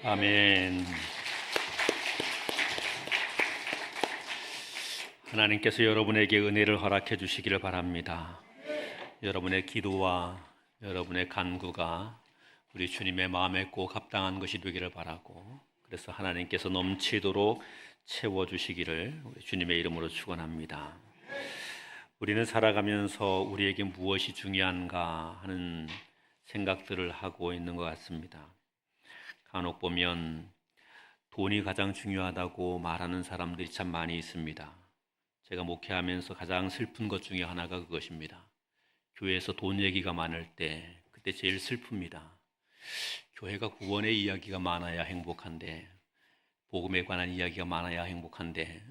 아멘. 하나님께서 여러분에게 은혜를 허락해 주시기를 바랍니다. 여러분의 기도와 여러분의 간구가 우리 주님의 마음에 꼭 합당한 것이 되기를 바라고, 그래서 하나님께서 넘치도록 채워주시기를 우리 주님의 이름으로 축원합니다. 우리는 살아가면서 우리에게 무엇이 중요한가 하는 생각들을 하고 있는 것 같습니다. 간혹 보면 돈이 가장 중요하다고 말하는 사람들이 참 많이 있습니다. 제가 목회하면서 가장 슬픈 것 중에 하나가 그것입니다. 교회에서 돈 얘기가 많을 때 그때 제일 슬픕니다. 교회가 구원의 이야기가 많아야 행복한데, 복음에 관한 이야기가 많아야 행복한데,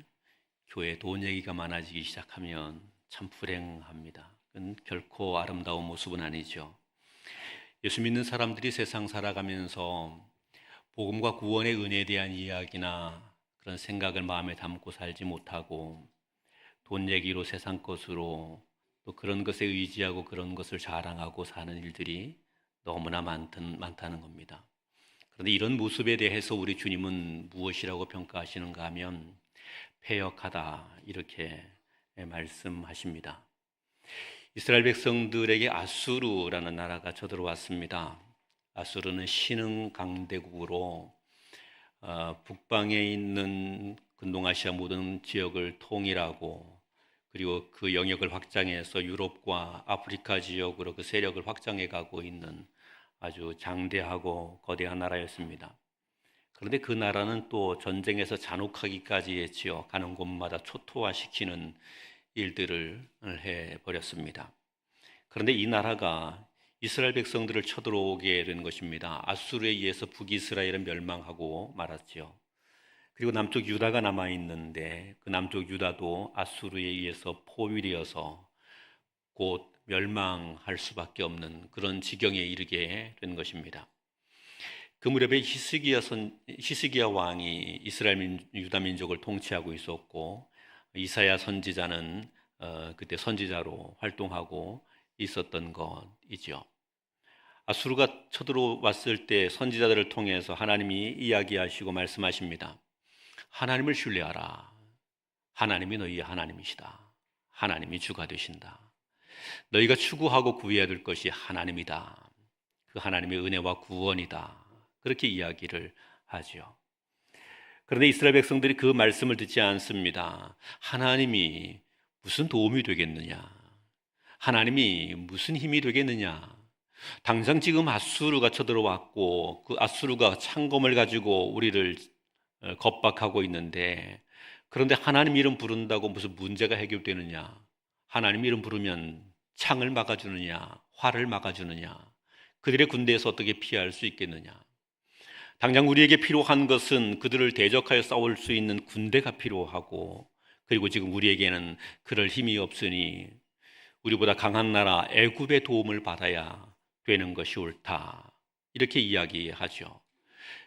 교회 돈 얘기가 많아지기 시작하면 참 불행합니다. 그건 결코 아름다운 모습은 아니죠. 예수 믿는 사람들이 세상 살아가면서 복음과 구원의 은혜에 대한 이야기나 그런 생각을 마음에 담고 살지 못하고, 돈 얘기로 세상 것으로 또 그런 것에 의지하고 그런 것을 자랑하고 사는 일들이 너무나 많다는 겁니다. 그런데 이런 모습에 대해서 우리 주님은 무엇이라고 평가하시는가 하면 패역하다, 이렇게 말씀하십니다. 이스라엘 백성들에게 아수르라는 나라가 쳐들어왔습니다. 아수르는 신흥 강대국으로 북방에 있는 근동아시아 모든 지역을 통일하고, 그리고 그 영역을 확장해서 유럽과 아프리카 지역으로 그 세력을 확장해 가고 있는 아주 장대하고 거대한 나라였습니다. 그런데 그 나라는 또 전쟁에서 잔혹하기까지 했지요. 가는 곳마다 초토화시키는 일들을 해버렸습니다. 그런데 이 나라가 이스라엘 백성들을 쳐들어오게 된 것입니다. 아수르에 의해서 북이스라엘은 멸망하고 말았지요. 그리고 남쪽 유다가 남아있는데 그 남쪽 유다도 아수르에 의해서 포위되어서 곧 멸망할 수밖에 없는 그런 지경에 이르게 된 것입니다. 그 무렵에 히스기야 왕이 이스라엘 유다 민족을 통치하고 있었고, 이사야 선지자는 그때 선지자로 활동하고 있었던 것이죠. 아수르가 쳐들어왔을 때 선지자들을 통해서 하나님이 이야기하시고 말씀하십니다. 하나님을 신뢰하라. 하나님이 너희의 하나님이시다. 하나님이 주가 되신다. 너희가 추구하고 구해야 될 것이 하나님이다. 그 하나님의 은혜와 구원이다. 그렇게 이야기를 하죠. 그런데 이스라엘 백성들이 그 말씀을 듣지 않습니다. 하나님이 무슨 도움이 되겠느냐? 하나님이 무슨 힘이 되겠느냐? 당장 지금 아수르가 쳐들어왔고 그 아수르가 창검을 가지고 우리를 겁박하고 있는데, 그런데 하나님 이름 부른다고 무슨 문제가 해결되느냐? 하나님 이름 부르면 창을 막아주느냐? 활을 막아주느냐? 그들의 군대에서 어떻게 피할 수 있겠느냐? 당장 우리에게 필요한 것은 그들을 대적하여 싸울 수 있는 군대가 필요하고, 그리고 지금 우리에게는 그럴 힘이 없으니 우리보다 강한 나라 애굽의 도움을 받아야 되는 것이 옳다. 이렇게 이야기하죠.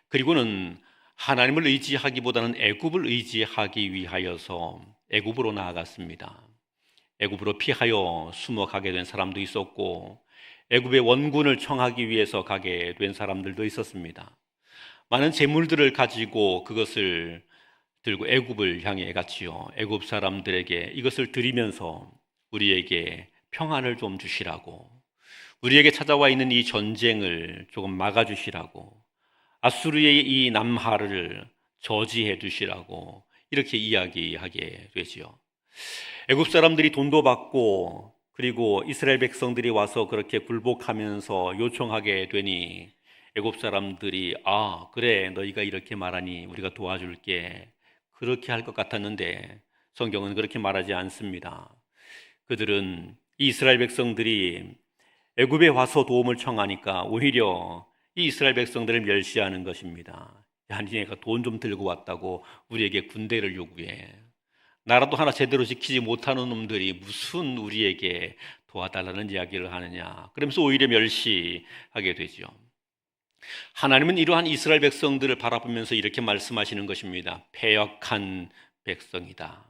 그리고는 하나님을 의지하기보다는 애굽을 의지하기 위하여서 애굽으로 나아갔습니다. 애굽으로 피하여 숨어가게 된 사람도 있었고, 애굽의 원군을 청하기 위해서 가게 된 사람들도 있었습니다. 많은 재물들을 가지고 그것을 들고 애굽을 향해 갔지요. 애굽 사람들에게 이것을 드리면서 우리에게 평안을 좀 주시라고, 우리에게 찾아와 있는 이 전쟁을 조금 막아주시라고, 아수르의 이 남하를 저지해 주시라고 이렇게 이야기하게 되지요. 애굽 사람들이 돈도 받고, 그리고 이스라엘 백성들이 와서 그렇게 굴복하면서 요청하게 되니 애굽 사람들이 그래, 너희가 이렇게 말하니 우리가 도와줄게, 그렇게 할 것 같았는데 성경은 그렇게 말하지 않습니다. 그들은 이스라엘 백성들이 애굽에 와서 도움을 청하니까 오히려 이 이스라엘 백성들을 멸시하는 것입니다. 야, 니네가 돈 좀 들고 왔다고 우리에게 군대를 요구해. 나라도 하나 제대로 지키지 못하는 놈들이 무슨 우리에게 도와달라는 이야기를 하느냐. 그러면서 오히려 멸시하게 되죠. 하나님은 이러한 이스라엘 백성들을 바라보면서 이렇게 말씀하시는 것입니다. 패역한 백성이다.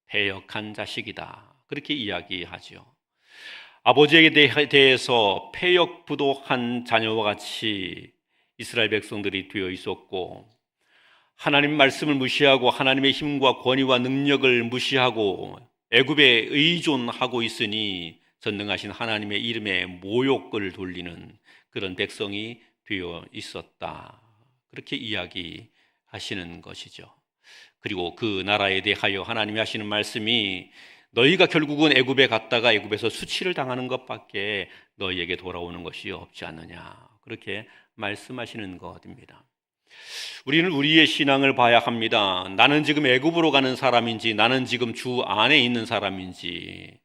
패역한 자식이다. 그렇게 이야기하죠. 아버지에게 대해서 패역부도한 자녀와 같이 이스라엘 백성들이 되어 있었고, 하나님 말씀을 무시하고 하나님의 힘과 권위와 능력을 무시하고 애굽에 의존하고 있으니 전능하신 하나님의 이름에 모욕을 돌리는 그런 백성이 되어 있었다. 그렇게 이야기하시는 것이죠. 그리고 그 나라에 대하여 하나님이 하시는 말씀이 너희가 결국은 애굽에 갔다가 애굽에서 수치를 당하는 것밖에 너희에게 돌아오는 것이 없지 않느냐, 그렇게 말씀하시는 것입니다. 우리는 우리의 신앙을 봐야 합니다. 나는 지금 애굽으로 가는 사람인지, 나는 지금 주 안에 있는 사람인지,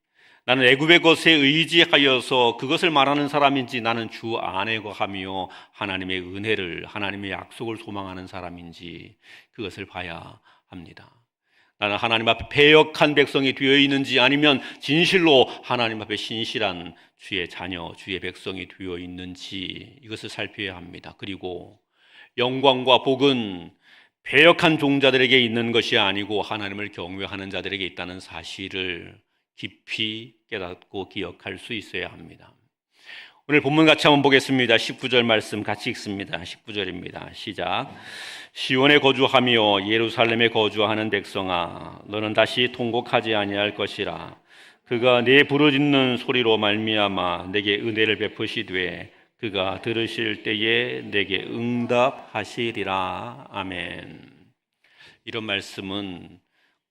나는 애굽의 것에 의지하여서 그것을 말하는 사람인지, 나는 주 안에 거하며 하나님의 은혜를, 하나님의 약속을 소망하는 사람인지 그것을 봐야 합니다. 나는 하나님 앞에 패역한 백성이 되어 있는지, 아니면 진실로 하나님 앞에 신실한 주의 자녀, 주의 백성이 되어 있는지 이것을 살펴야 합니다. 그리고 영광과 복은 패역한 종자들에게 있는 것이 아니고 하나님을 경외하는 자들에게 있다는 사실을 깊이 깨닫고 기억할 수 있어야 합니다. 오늘 본문 같이 한번 보겠습니다. 19절 말씀 같이 읽습니다. 19절입니다. 시작. 시온에 거주하며 예루살렘에 거주하는 백성아, 너는 다시 통곡하지 아니할 것이라. 그가 내 부르짖는 소리로 말미암아 내게 은혜를 베푸시되 그가 들으실 때에 내게 응답하시리라. 아멘. 이런 말씀은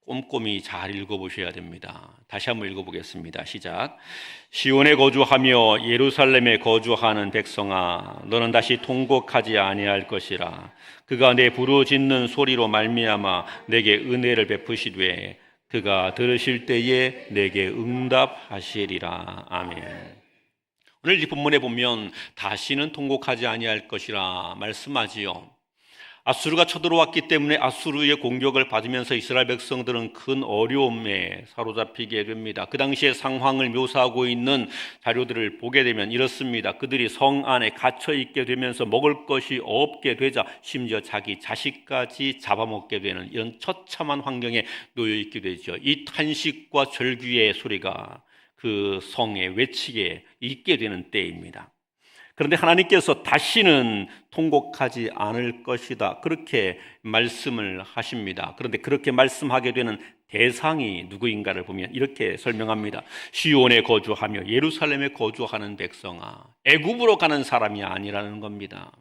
꼼꼼히 잘 읽어보셔야 됩니다. 다시 한번 읽어보겠습니다. 시작. 시온에 거주하며 예루살렘에 거주하는 백성아, 너는 다시 통곡하지 아니할 것이라. 그가 내 부르짖는 소리로 말미암아 내게 은혜를 베푸시되 그가 들으실 때에 내게 응답하시리라. 아멘. 오늘 이 본문에 보면 다시는 통곡하지 아니할 것이라 말씀하지요. 아수르가 쳐들어왔기 때문에 아수르의 공격을 받으면서 이스라엘 백성들은 큰 어려움에 사로잡히게 됩니다. 그 당시의 상황을 묘사하고 있는 자료들을 보게 되면 이렇습니다. 그들이 성 안에 갇혀 있게 되면서 먹을 것이 없게 되자 심지어 자기 자식까지 잡아먹게 되는 이런 처참한 환경에 놓여 있게 되죠. 이 탄식과 절규의 소리가 그 성에 외치게 있게 되는 때입니다. 그런데 하나님께서 다시는 통곡하지 않을 것이다, 그렇게 말씀을 하십니다. 그런데 그렇게 말씀하게 되는 대상이 누구인가를 보면 이렇게 설명합니다. 시온에 거주하며 예루살렘에 거주하는 백성아, 애굽으로 가는 사람이 아니라는 겁니다.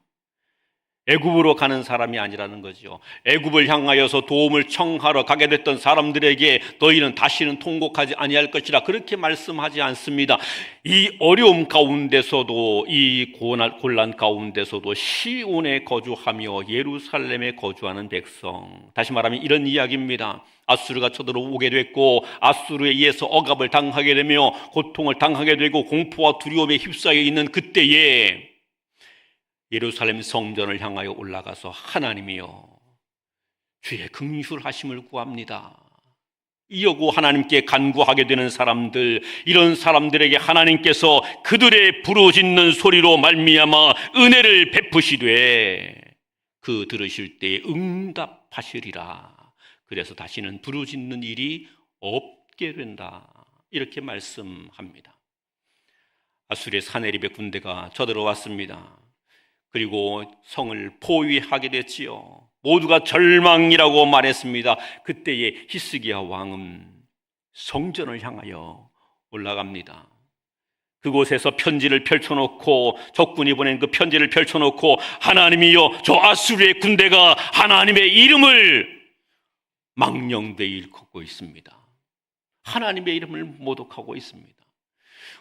애굽으로 가는 사람이 아니라는 거죠. 애굽을 향하여서 도움을 청하러 가게 됐던 사람들에게 너희는 다시는 통곡하지 아니할 것이라 그렇게 말씀하지 않습니다. 이 어려움 가운데서도, 이 곤란 가운데서도 시온에 거주하며 예루살렘에 거주하는 백성, 다시 말하면 이런 이야기입니다. 아수르가 쳐들어오게 됐고 아수르에 의해서 억압을 당하게 되며 고통을 당하게 되고 공포와 두려움에 휩싸여 있는 그때에 예루살렘 성전을 향하여 올라가서 하나님이여 주의 긍휼하심을 구합니다. 이러고 하나님께 간구하게 되는 사람들, 이런 사람들에게 하나님께서 그들의 부르짖는 소리로 말미암아 은혜를 베푸시되 그 들으실 때에 응답하시리라. 그래서 다시는 부르짖는 일이 없게 된다, 이렇게 말씀합니다. 아수르의 사네립의 군대가 쳐들어왔습니다. 그리고 성을 포위하게 됐지요. 모두가 절망이라고 말했습니다. 그때에 히스기야 왕은 성전을 향하여 올라갑니다. 그곳에서 편지를 펼쳐놓고, 적군이 보낸 그 편지를 펼쳐놓고 하나님이여 저 아수르의 군대가 하나님의 이름을 망령되이 일컫고 있습니다. 하나님의 이름을 모독하고 있습니다.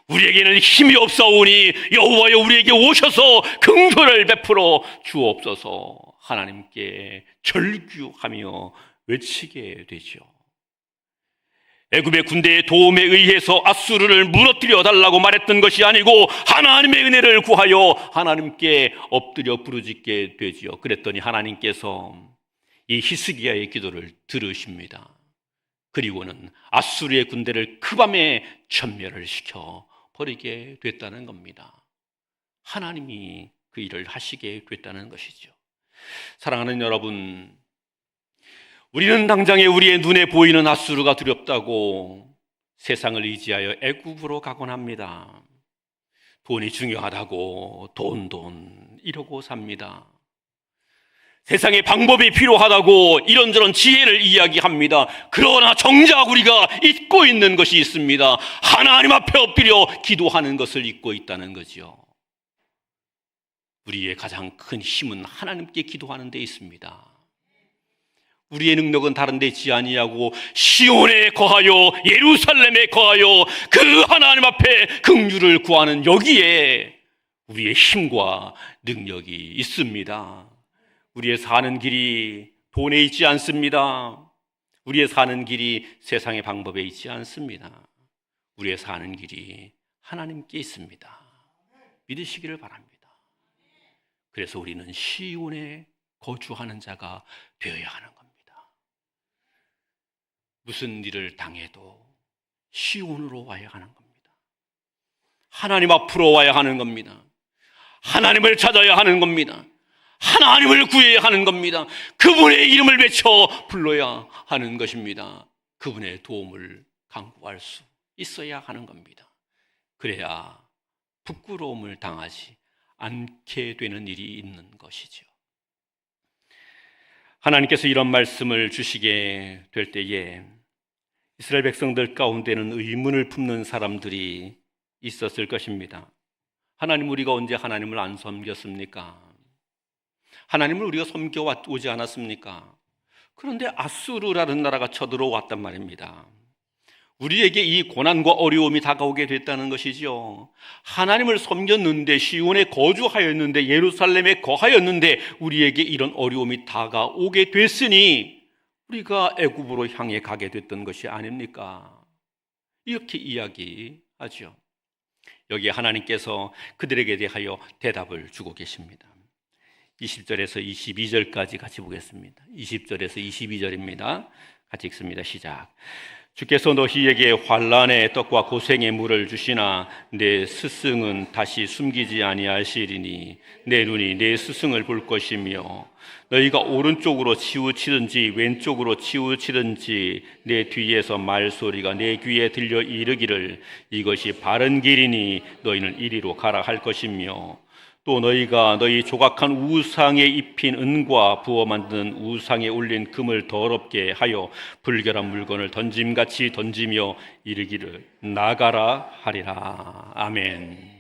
우리에게는 힘이 없사오니 여호와여 우리에게 오셔서 긍휼을 베풀어 주옵소서. 하나님께 절규하며 외치게 되죠. 애굽의 군대의 도움에 의해서 아수르를 무너뜨려 달라고 말했던 것이 아니고 하나님의 은혜를 구하여 하나님께 엎드려 부르짖게 되지요. 그랬더니 하나님께서 이 히스기야의 기도를 들으십니다. 그리고는 아수르의 군대를 그 밤에 전멸을 시켜 버리게 됐다는 겁니다. 하나님이 그 일을 하시게 됐다는 것이죠. 사랑하는 여러분, 우리는 당장에 우리의 눈에 보이는 아수르가 두렵다고 세상을 의지하여 애굽으로 가곤 합니다. 돈이 중요하다고 돈 이러고 삽니다. 세상에 방법이 필요하다고 이런저런 지혜를 이야기합니다. 그러나 정작 우리가 잊고 있는 것이 있습니다. 하나님 앞에 엎드려 기도하는 것을 잊고 있다는 거죠. 우리의 가장 큰 힘은 하나님께 기도하는 데 있습니다. 우리의 능력은 다른 데 있지 아니하고 시온에 거하여 예루살렘에 거하여 그 하나님 앞에 긍휼을 구하는 여기에 우리의 힘과 능력이 있습니다. 우리의 사는 길이 돈에 있지 않습니다. 우리의 사는 길이 세상의 방법에 있지 않습니다. 우리의 사는 길이 하나님께 있습니다. 믿으시기를 바랍니다. 그래서 우리는 시온에 거주하는 자가 되어야 하는 겁니다. 무슨 일을 당해도 시온으로 와야 하는 겁니다. 하나님 앞으로 와야 하는 겁니다. 하나님을 찾아야 하는 겁니다. 하나님을 구해야 하는 겁니다. 그분의 이름을 외쳐 불러야 하는 것입니다. 그분의 도움을 간구할 수 있어야 하는 겁니다. 그래야 부끄러움을 당하지 않게 되는 일이 있는 것이죠. 하나님께서 이런 말씀을 주시게 될 때에 이스라엘 백성들 가운데는 의문을 품는 사람들이 있었을 것입니다. 하나님, 우리가 언제 하나님을 안 섬겼습니까? 하나님을 우리가 섬겨오지 않았습니까? 그런데 아수르라는 나라가 쳐들어왔단 말입니다. 우리에게 이 고난과 어려움이 다가오게 됐다는 것이죠. 하나님을 섬겼는데, 시온에 거주하였는데, 예루살렘에 거하였는데 우리에게 이런 어려움이 다가오게 됐으니 우리가 애굽으로 향해 가게 됐던 것이 아닙니까? 이렇게 이야기하죠. 여기에 하나님께서 그들에게 대하여 대답을 주고 계십니다. 20절에서 22절까지 같이 보겠습니다. 20절에서 22절입니다. 같이 읽습니다. 시작. 주께서 너희에게 환난의 떡과 고생의 물을 주시나 내 스승은 다시 숨기지 아니하시리니 내 눈이 내 스승을 볼 것이며 너희가 오른쪽으로 치우치든지 왼쪽으로 치우치든지 내 뒤에서 말소리가 내 귀에 들려 이르기를 이것이 바른 길이니 너희는 이리로 가라 할 것이며 또 너희가 너희 조각한 우상에 입힌 은과 부어 만든 우상에 올린 금을 더럽게 하여 불결한 물건을 던짐같이 던지며 이르기를 나가라 하리라. 아멘.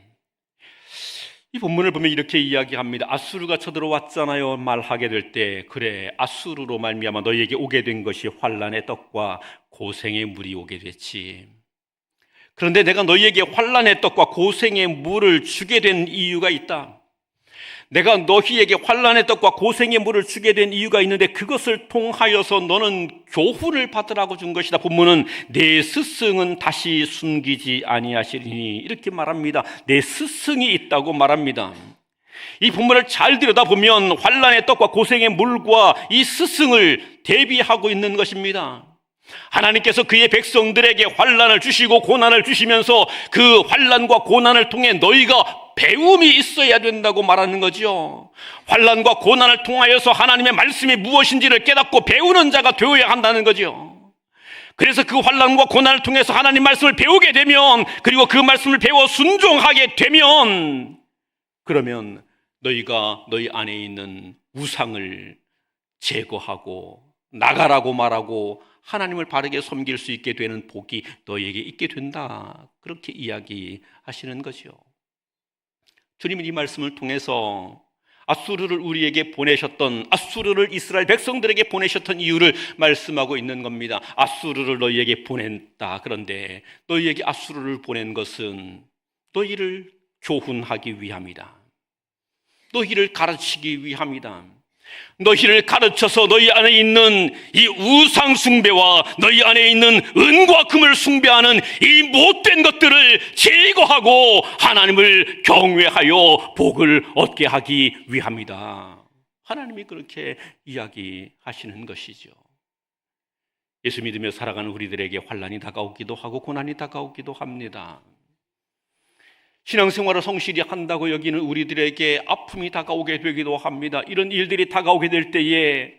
이 본문을 보면 이렇게 이야기합니다. 아수르가 쳐들어왔잖아요. 말하게 될 때 그래, 아수르로 말미암아 너희에게 오게 된 것이 환난의 떡과 고생의 물이 오게 됐지. 그런데 내가 너희에게 환난의 떡과 고생의 물을 주게 된 이유가 있다. 내가 너희에게 환난의 떡과 고생의 물을 주게 된 이유가 있는데 그것을 통하여서 너는 교훈을 받으라고 준 것이다. 본문은 내 스승은 다시 숨기지 아니하시리니 이렇게 말합니다. 내 스승이 있다고 말합니다. 이 본문을 잘 들여다보면 환난의 떡과 고생의 물과 이 스승을 대비하고 있는 것입니다. 하나님께서 그의 백성들에게 환난을 주시고 고난을 주시면서 그 환난과 고난을 통해 너희가 배움이 있어야 된다고 말하는 거죠. 환난과 고난을 통하여서 하나님의 말씀이 무엇인지를 깨닫고 배우는 자가 되어야 한다는 거죠. 그래서 그 환난과 고난을 통해서 하나님 말씀을 배우게 되면, 그리고 그 말씀을 배워 순종하게 되면, 그러면 너희가 너희 안에 있는 우상을 제거하고 나가라고 말하고 하나님을 바르게 섬길 수 있게 되는 복이 너희에게 있게 된다. 그렇게 이야기하시는 거죠. 주님은 이 말씀을 통해서 아수르를 우리에게 보내셨던, 아수르를 이스라엘 백성들에게 보내셨던 이유를 말씀하고 있는 겁니다. 아수르를 너희에게 보냈다. 그런데 너희에게 아수르를 보낸 것은 너희를 교훈하기 위함이다. 너희를 가르치기 위함이다. 너희를 가르쳐서 너희 안에 있는 이 우상 숭배와 너희 안에 있는 은과 금을 숭배하는 이 못된 것들을 제거하고 하나님을 경외하여 복을 얻게 하기 위함이다. 하나님이 그렇게 이야기하시는 것이죠. 예수 믿으며 살아가는 우리들에게 환난이 다가오기도 하고 고난이 다가오기도 합니다. 신앙생활을 성실히 한다고 여기는 우리들에게 아픔이 다가오게 되기도 합니다. 이런 일들이 다가오게 될 때에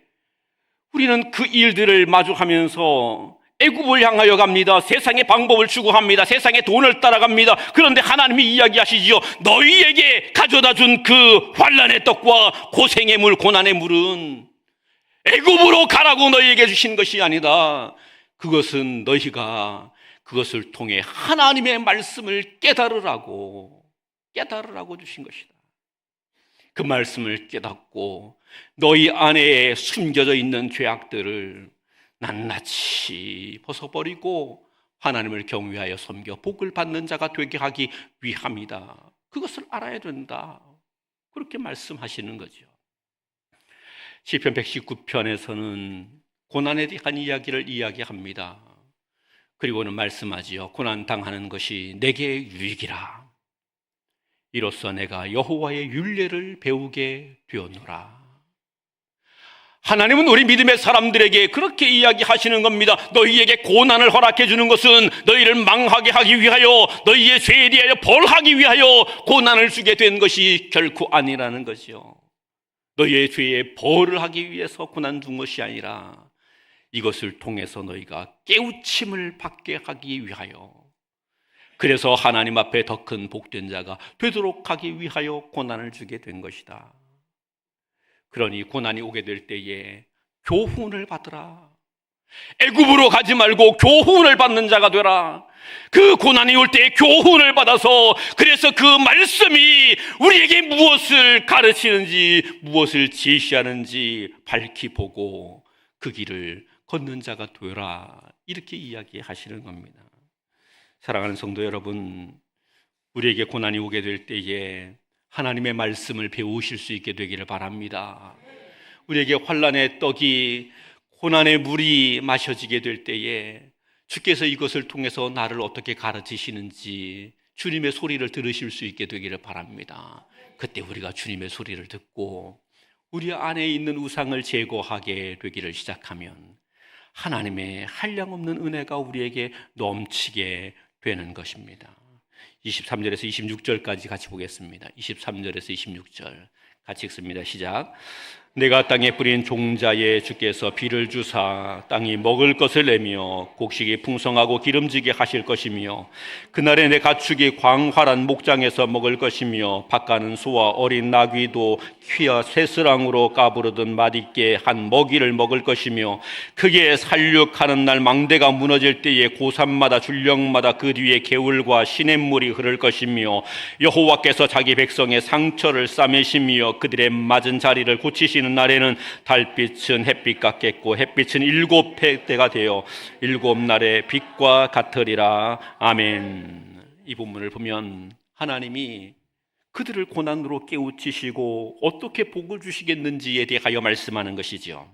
우리는 그 일들을 마주하면서 애굽을 향하여 갑니다. 세상의 방법을 추구합니다. 세상의 돈을 따라갑니다. 그런데 하나님이 이야기하시지요. 너희에게 가져다 준 그 환난의 떡과 고생의 물, 고난의 물은 애굽으로 가라고 너희에게 주신 것이 아니다. 그것은 너희가 그것을 통해 하나님의 말씀을 깨달으라고 주신 것이다. 그 말씀을 깨닫고 너희 안에 숨겨져 있는 죄악들을 낱낱이 벗어버리고 하나님을 경외하여 섬겨 복을 받는 자가 되게 하기 위함이다. 그것을 알아야 된다. 그렇게 말씀하시는 거죠. 시편 119편에서는 고난에 대한 이야기를 이야기합니다. 그리고는 말씀하지요. 고난 당하는 것이 내게 유익이라. 이로써 내가 여호와의 율례를 배우게 되었노라. 하나님은 우리 믿음의 사람들에게 그렇게 이야기하시는 겁니다. 너희에게 고난을 허락해 주는 것은 너희를 망하게 하기 위하여, 너희의 죄에 대하여 벌하기 위하여 고난을 주게 된 것이 결코 아니라는 거죠. 너희의 죄에 벌을 하기 위해서 고난 준 것이 아니라 이것을 통해서 너희가 깨우침을 받게 하기 위하여, 그래서 하나님 앞에 더 큰 복된 자가 되도록 하기 위하여 고난을 주게 된 것이다. 그러니 고난이 오게 될 때에 교훈을 받으라. 애굽으로 가지 말고 교훈을 받는 자가 되라. 그 고난이 올 때에 교훈을 받아서, 그래서 그 말씀이 우리에게 무엇을 가르치는지, 무엇을 제시하는지 밝히 보고 그 길을 걷는 자가 되라. 이렇게 이야기하시는 겁니다. 사랑하는 성도 여러분, 우리에게 고난이 오게 될 때에 하나님의 말씀을 배우실 수 있게 되기를 바랍니다. 우리에게 환난의 떡이, 고난의 물이 마셔지게 될 때에 주께서 이것을 통해서 나를 어떻게 가르치시는지 주님의 소리를 들으실 수 있게 되기를 바랍니다. 그때 우리가 주님의 소리를 듣고 우리 안에 있는 우상을 제거하게 되기를 시작하면 하나님의 한량없는 은혜가 우리에게 넘치게 되는 것입니다. 23절에서 26절까지 같이 보겠습니다. 23절에서 26절 같이 읽습니다. 시작. 내가 땅에 뿌린 종자에 주께서 비를 주사 땅이 먹을 것을 내며 곡식이 풍성하고 기름지게 하실 것이며, 그날에 내 가축이 광활한 목장에서 먹을 것이며, 밭가는 소와 어린 나귀도 퀴어 쇠스랑으로 까부르던 맛있게 한 먹이를 먹을 것이며, 크게 살육하는 날 망대가 무너질 때에 고산마다 줄령마다 그 뒤에 개울과 시냇물이 흐를 것이며, 여호와께서 자기 백성의 상처를 싸매시며 그들의 맞은 자리를 고치시는 날에는 달빛은 햇빛 같겠고 햇빛은 7배가 되어 7날의 빛과 같으리라. 아멘. 이 본문을 보면 하나님이 그들을 고난으로 깨우치시고 어떻게 복을 주시겠는지에 대하여 말씀하는 것이죠.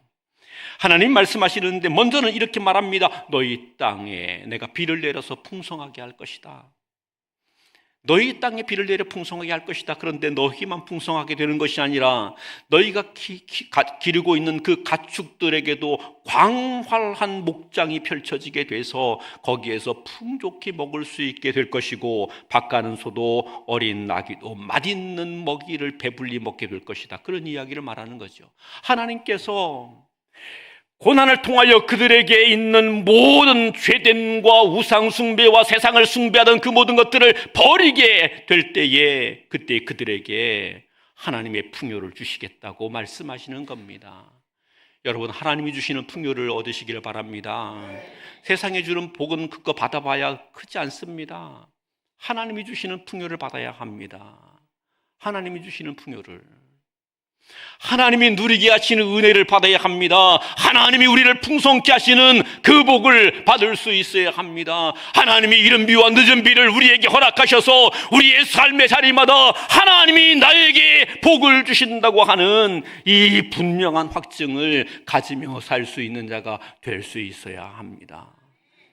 하나님 말씀하시는데 먼저는 이렇게 말합니다. 너희 땅에 내가 비를 내려서 풍성하게 할 것이다. 너희 땅에 비를 내려 풍성하게 할 것이다. 그런데 너희만 풍성하게 되는 것이 아니라 너희가 기르고 있는 그 가축들에게도 광활한 목장이 펼쳐지게 돼서 거기에서 풍족히 먹을 수 있게 될 것이고, 밭가는 소도 어린 나귀도 맛있는 먹이를 배불리 먹게 될 것이다. 그런 이야기를 말하는 거죠. 하나님께서 고난을 통하여 그들에게 있는 모든 죄됨과 우상 숭배와 세상을 숭배하던 그 모든 것들을 버리게 될 때에 그때 그들에게 하나님의 풍요를 주시겠다고 말씀하시는 겁니다. 여러분, 하나님이 주시는 풍요를 얻으시기를 바랍니다. 세상에 주는 복은 그거 받아봐야 크지 않습니다. 하나님이 주시는 풍요를 받아야 합니다. 하나님이 주시는 풍요를, 하나님이 누리게 하시는 은혜를 받아야 합니다. 하나님이 우리를 풍성케 하시는 그 복을 받을 수 있어야 합니다. 하나님이 이른 비와 늦은 비를 우리에게 허락하셔서 우리의 삶의 자리마다 하나님이 나에게 복을 주신다고 하는 이 분명한 확증을 가지며 살 수 있는 자가 될 수 있어야 합니다.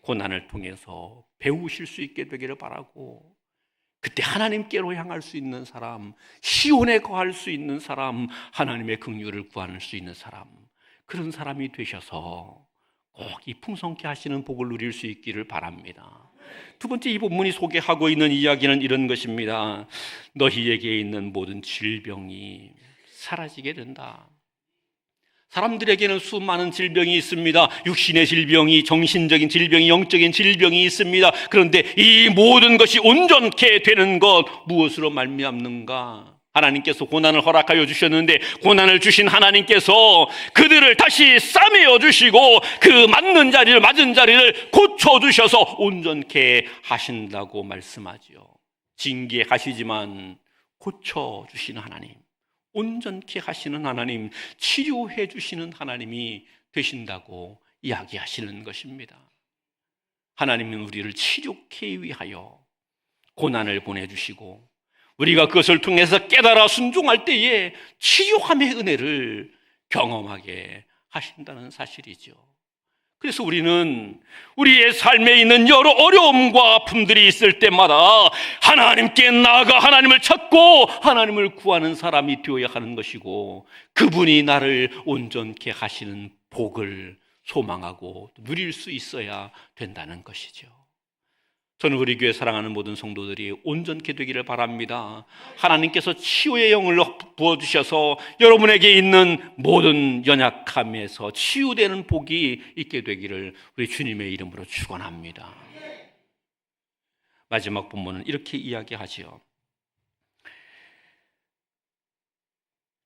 고난을 통해서 배우실 수 있게 되기를 바라고, 그때 하나님께로 향할 수 있는 사람, 시온에 거할 수 있는 사람, 하나님의 긍휼을 구할 수 있는 사람, 그런 사람이 되셔서 꼭 이 풍성케 하시는 복을 누릴 수 있기를 바랍니다. 두 번째, 이 본문이 소개하고 있는 이야기는 이런 것입니다. 너희에게 있는 모든 질병이 사라지게 된다. 사람들에게는 수많은 질병이 있습니다. 육신의 질병이, 정신적인 질병이, 영적인 질병이 있습니다. 그런데 이 모든 것이 온전케 되는 것 무엇으로 말미암는가? 하나님께서 고난을 허락하여 주셨는데 고난을 주신 하나님께서 그들을 다시 싸매어 주시고 그 맞는 자리를, 맞은 자리를 고쳐주셔서 온전케 하신다고 말씀하지요. 징계하시지만 고쳐주시는 하나님, 온전케 하시는 하나님, 치료해 주시는 하나님이 되신다고 이야기하시는 것입니다. 하나님은 우리를 치료케 위하여 고난을 보내주시고 우리가 그것을 통해서 깨달아 순종할 때에 치유함의 은혜를 경험하게 하신다는 사실이죠. 그래서 우리는 우리의 삶에 있는 여러 어려움과 아픔들이 있을 때마다 하나님께 나아가 하나님을 찾고 하나님을 구하는 사람이 되어야 하는 것이고, 그분이 나를 온전케 하시는 복을 소망하고 누릴 수 있어야 된다는 것이죠. 저는 우리 교회 사랑하는 모든 성도들이 온전케 되기를 바랍니다. 하나님께서 치유의 영을 부어주셔서 여러분에게 있는 모든 연약함에서 치유되는 복이 있게 되기를 우리 주님의 이름으로 축원합니다. 마지막 본문은 이렇게 이야기하지요.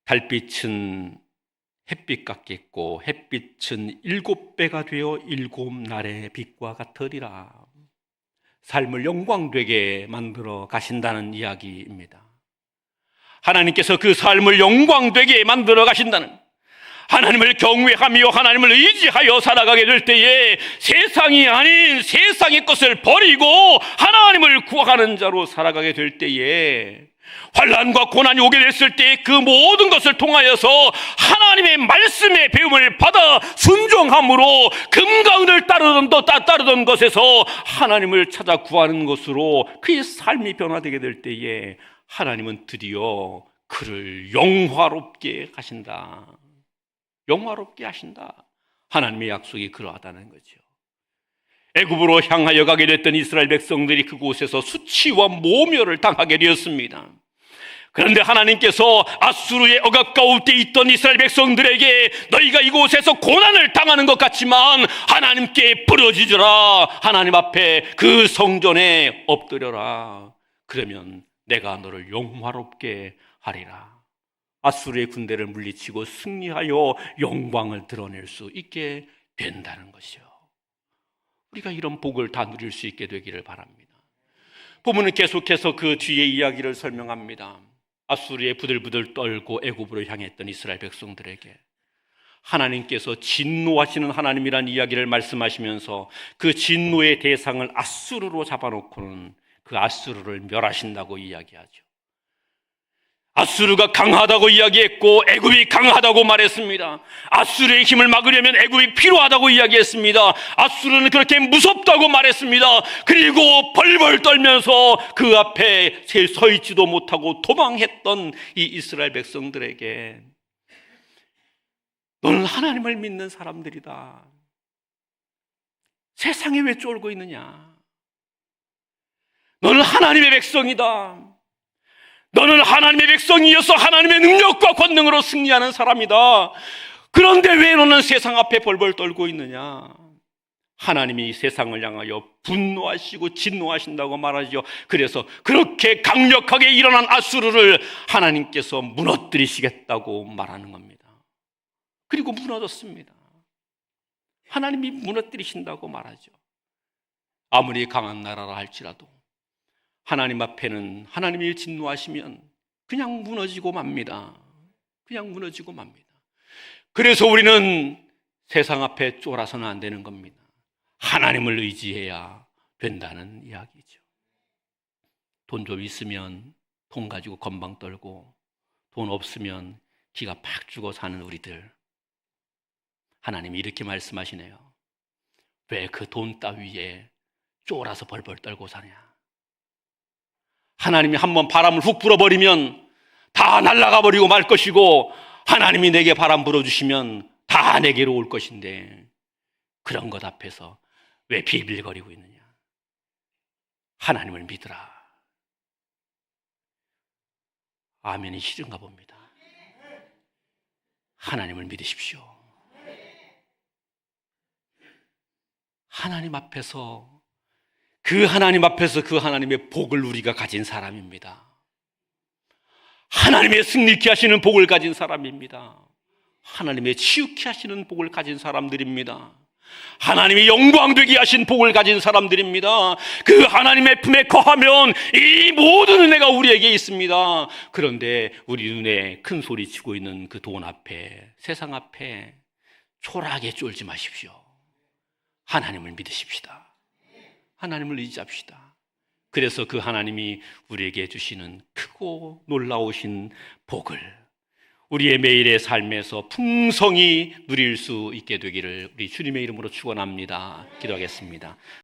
달빛은 햇빛 같겠고 햇빛은 7배가 되어 7날의 빛과 같으리라. 삶을 영광되게 만들어 가신다는 이야기입니다. 하나님께서 그 삶을 영광되게 만들어 가신다는, 하나님을 경외하며 하나님을 의지하여 살아가게 될 때에 세상이 아닌 세상의 것을 버리고 하나님을 구하는 자로 살아가게 될 때에 환난과 고난이 오게 됐을 때 그 모든 것을 통하여서 하나님의 말씀의 배움을 받아 순종함으로 금과 은을 따르던 것에서 하나님을 찾아 구하는 것으로 그의 삶이 변화되게 될 때에 하나님은 드디어 그를 영화롭게 하신다. 영화롭게 하신다. 하나님의 약속이 그러하다는 거죠. 애굽으로 향하여 가게 됐던 이스라엘 백성들이 그곳에서 수치와 모멸을 당하게 되었습니다. 그런데 하나님께서 아수르의 억압 가운데 있던 이스라엘 백성들에게 너희가 이곳에서 고난을 당하는 것 같지만 하나님께 부르짖으라, 하나님 앞에 그 성전에 엎드려라, 그러면 내가 너를 영화롭게 하리라. 아수르의 군대를 물리치고 승리하여 영광을 드러낼 수 있게 된다는 것이요. 우리가 이런 복을 다 누릴 수 있게 되기를 바랍니다. 본문은 계속해서 그 뒤에 이야기를 설명합니다. 아수르의 부들부들 떨고 애굽으로 향했던 이스라엘 백성들에게 하나님께서 진노하시는 하나님이란 이야기를 말씀하시면서 그 진노의 대상을 아수르로 잡아놓고는 그 아수르를 멸하신다고 이야기하죠. 아수르가 강하다고 이야기했고 애굽이 강하다고 말했습니다. 아수르의 힘을 막으려면 애굽이 필요하다고 이야기했습니다. 아수르는 그렇게 무섭다고 말했습니다. 그리고 벌벌 떨면서 그 앞에 서 있지도 못하고 도망했던 이 이스라엘 백성들에게 너는 하나님을 믿는 사람들이다. 세상에 왜 쫄고 있느냐? 너는 하나님의 백성이다. 너는 하나님의 백성이어서 하나님의 능력과 권능으로 승리하는 사람이다. 그런데 왜 너는 세상 앞에 벌벌 떨고 있느냐? 하나님이 세상을 향하여 분노하시고 진노하신다고 말하죠. 그래서 그렇게 강력하게 일어난 아수르를 하나님께서 무너뜨리시겠다고 말하는 겁니다. 그리고 무너졌습니다. 하나님이 무너뜨리신다고 말하죠. 아무리 강한 나라라 할지라도 하나님 앞에는 하나님이 진노하시면 그냥 무너지고 맙니다. 그냥 무너지고 맙니다. 그래서 우리는 세상 앞에 쫄아서는 안 되는 겁니다. 하나님을 의지해야 된다는 이야기죠. 돈 좀 있으면 돈 가지고 건방 떨고 돈 없으면 기가 팍 죽어 사는 우리들, 하나님이 이렇게 말씀하시네요. 왜 그 돈 따위에 쫄아서 벌벌 떨고 사냐? 하나님이 한번 바람을 훅 불어버리면 다 날아가 버리고 말 것이고, 하나님이 내게 바람 불어주시면 다 내게로 올 것인데 그런 것 앞에서 왜 비빌거리고 있느냐? 하나님을 믿으라. 아멘이 싫은가 봅니다. 하나님을 믿으십시오. 하나님 앞에서 그 하나님의 복을 우리가 가진 사람입니다. 하나님의 승리케 하시는 복을 가진 사람입니다. 하나님의 치유케 하시는 복을 가진 사람들입니다. 하나님의 영광되게 하신 복을 가진 사람들입니다. 그 하나님의 품에 거하면 이 모든 은혜가 우리에게 있습니다. 그런데 우리 눈에 큰 소리 치고 있는 그 돈 앞에, 세상 앞에 초라하게 쫄지 마십시오. 하나님을 믿으십시다. 하나님을 의지합시다. 그래서 그 하나님이 우리에게 주시는 크고 놀라우신 복을 우리의 매일의 삶에서 풍성히 누릴 수 있게 되기를 우리 주님의 이름으로 축원합니다. 기도하겠습니다.